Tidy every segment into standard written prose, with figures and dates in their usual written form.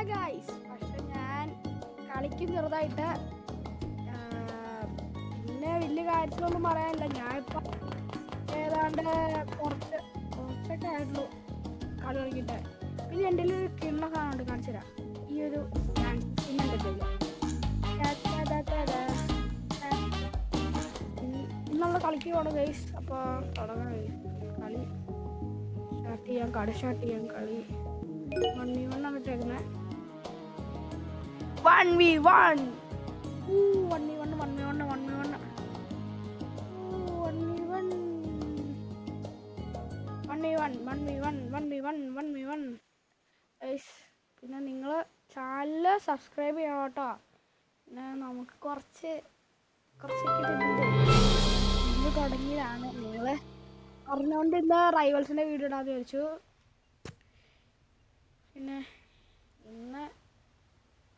Guys പക്ഷെ ഞാൻ കളിക്കും ചെറുതായിട്ട്. പിന്നെ വലിയ കാര്യത്തിലൊന്നും പറയാനില്ല. ഞാനിപ്പോൾ ഏതാണ്ട് കുറച്ചൊക്കെ ആയിട്ടുള്ളൂ കളി തുടങ്ങിയിട്ട്. പിന്നെ എൻ്റെ ഒരു കിണ്ണ സാധനമുണ്ട്, കാണിച്ചു തരാം. ഈ ഒരു ഇന്നുള്ള കളിക്ക് പോകണം ഗൈസ്. അപ്പോൾ തുടങ്ങാം കളി സ്റ്റാർട്ട് ചെയ്യാം. കളി 1v1 ആണ് ഇട്ടേക്കുന്നത്. 1v1 പിന്നെ നിങ്ങൾ ചാനൽ സബ്സ്ക്രൈബ് ചെയ്യണം കേട്ടോ. പിന്നെ നമുക്ക് കുറച്ചൊക്കെ ഇന്ന് തുടങ്ങിയതാണ്. നിങ്ങൾ പറഞ്ഞുകൊണ്ട് ഇന്ന് റൈവൽസിൻ്റെ വീഡിയോ ഇടാന്ന് വിചാരിച്ചു. പിന്നെ ഇന്ന്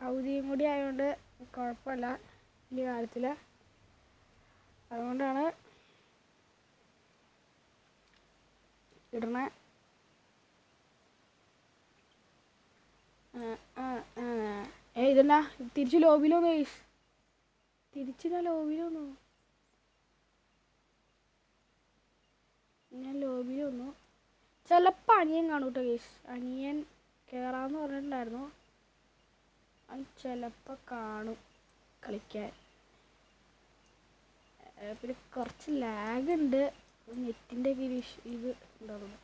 അവധിയും കൂടി ആയതുകൊണ്ട് കുഴപ്പമില്ല വലിയ കാര്യത്തിൽ. അതുകൊണ്ടാണ് ഇടണേ. ഇതെന്നാ തിരിച്ച് ലോബിയിലൊന്നു ഗൈസ്, ഞാൻ ലോബിയിൽ വന്നു. ചിലപ്പോൾ അനിയൻ കാണും കേട്ടോ ഗൈസ്. അനിയൻ കയറാമെന്ന് പറഞ്ഞിട്ടുണ്ടായിരുന്നു. ചിലപ്പോൾ കാണും കളിക്കാൻ. പിന്നെ കുറച്ച് ലാഗ് ഉണ്ട്, നെറ്റിൻ്റെ ഒക്കെ ഇത് ഉണ്ടാകുന്നു.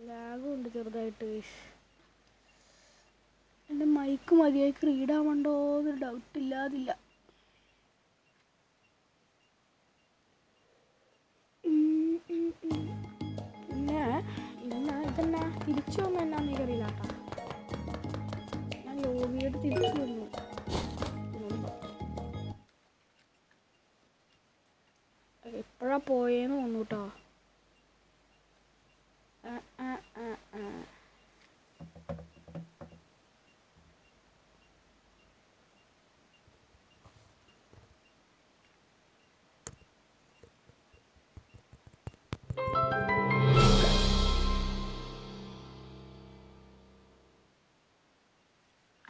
ലാഗും ഉണ്ട് ചെറുതായിട്ട്. എൻ്റെ മൈക്ക് മതിയായി റീഡ് ആവണ്ടോ എന്നൊരു ഡൗട്ട് ഇല്ലാതില്ല. പിന്നെ ഇതെന്നാ തിരിച്ചു വന്നു എന്നാന്ന് എനിക്കറിയില്ല കേട്ടോ. ഞാൻ ലോബിയോട് തിരിച്ചു വന്നു. എപ്പോഴാ പോയേന്ന് തോന്നു കേട്ടോ.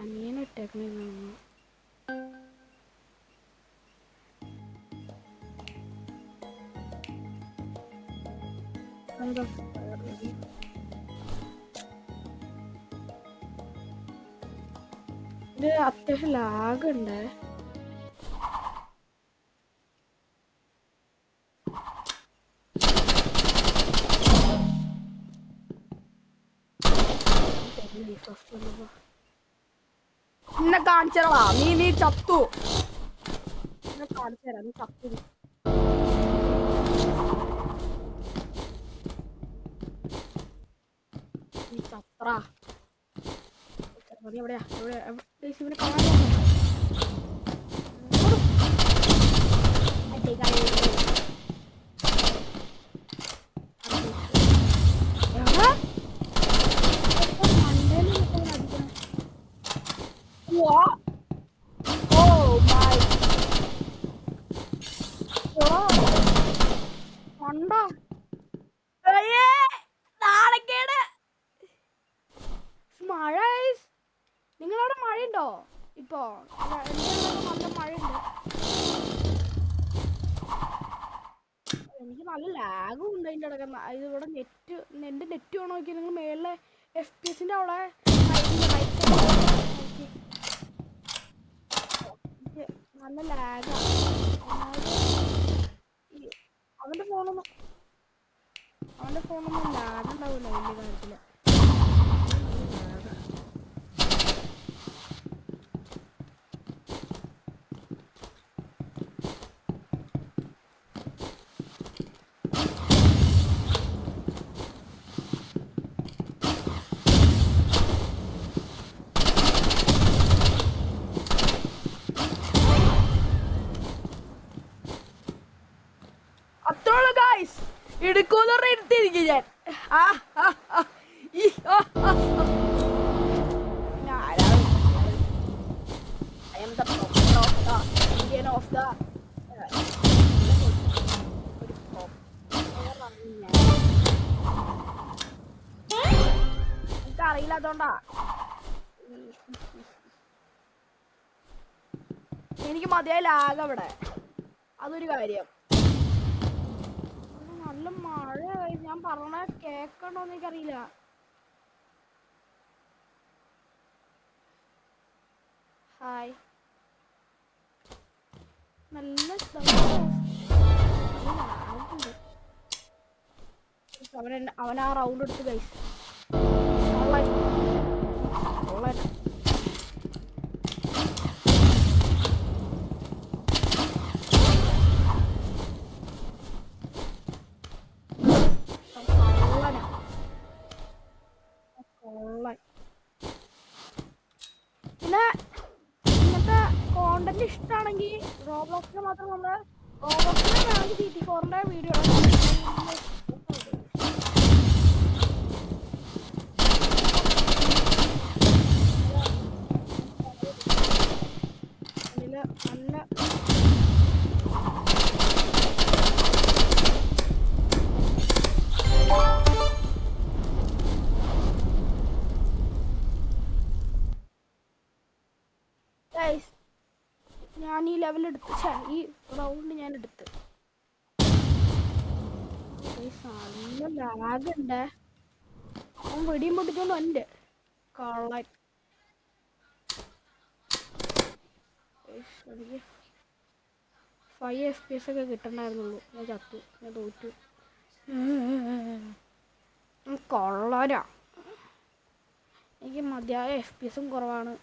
അനിയനിട്ടേക്കണേ തോന്നുന്നു. ഇത് അത്യാവശ്യം ലാഗുണ്ട്. എന്നെ കാണിച്ചടാ, നീ ചത്തു. എന്നെ കാണിച്ചുതരാം, നീ ചത്തു. നീ ചത്ര എവിടെയാ ഇവനെ കാണാൻ മഴ. നിങ്ങളവിടെ മഴയുണ്ടോ? ഇപ്പോ നല്ല മഴയുണ്ട്. എനിക്ക് നല്ല ലാഗും ഉണ്ട് അതിൻ്റെ ഇടയ്ക്ക്. ഇതിവിടെ എൻ്റെ നെറ്റ് വേണോ നോക്കി. നിങ്ങൾ മേളിലെ FPS അവിടെ നല്ല ലാഗാണ്. അവൻ്റെ ഫോണൊന്നും ലാഗുണ്ടാവില്ല വലിയ കാര്യത്തിൽ. അത്രോളൂ ഗൈസ്, എടുക്കൂന്ന് പറഞ്ഞ എടുത്തിരിക്കും ഞാൻ. I am the prophet of the Indian of the ഇല്ലാത്തോണ്ടാ. എനിക്ക് മതിയായ ലാഗ് അവിടെ, അതൊരു കാര്യം. നല്ല മഴ, ഞാൻ പറഞ്ഞ കേക്കണ്ടോന്ന് എനിക്കറിയില്ല. ഹായ്, നല്ല അവൻ ആ റൗണ്ട് എടുത്ത് ഗൈസ്. പിന്നെ ഇങ്ങനത്തെ കോണ്ടന്റ് ഇഷ്ടമാണെങ്കിൽ റോബ്ലോക്സിന് മാത്രം നമ്മള് റോബ്ലോക്സിനെ ഞാൻ GT4ന്റെ വീഡിയോ നല്ല ഞാൻ ഈ ലെവൽ എടുത്ത്, ഈ റൗണ്ട് ഞാൻ എടുത്ത്. നല്ല ലാഗ് ഉണ്ട്. അവൻ വെടിയും പൊട്ടിച്ചോണ്ട് ഉണ്ട് കള്ളൻ. എനിക്ക് 5 FPS ഒക്കെ കിട്ടണ്ടായിരുന്നുള്ളൂ. ഞാൻ ചത്തു, ഞാൻ തോറ്റു. കൊള്ളരാ, എനിക്ക് മതിയായ FPS കുറവാണ്.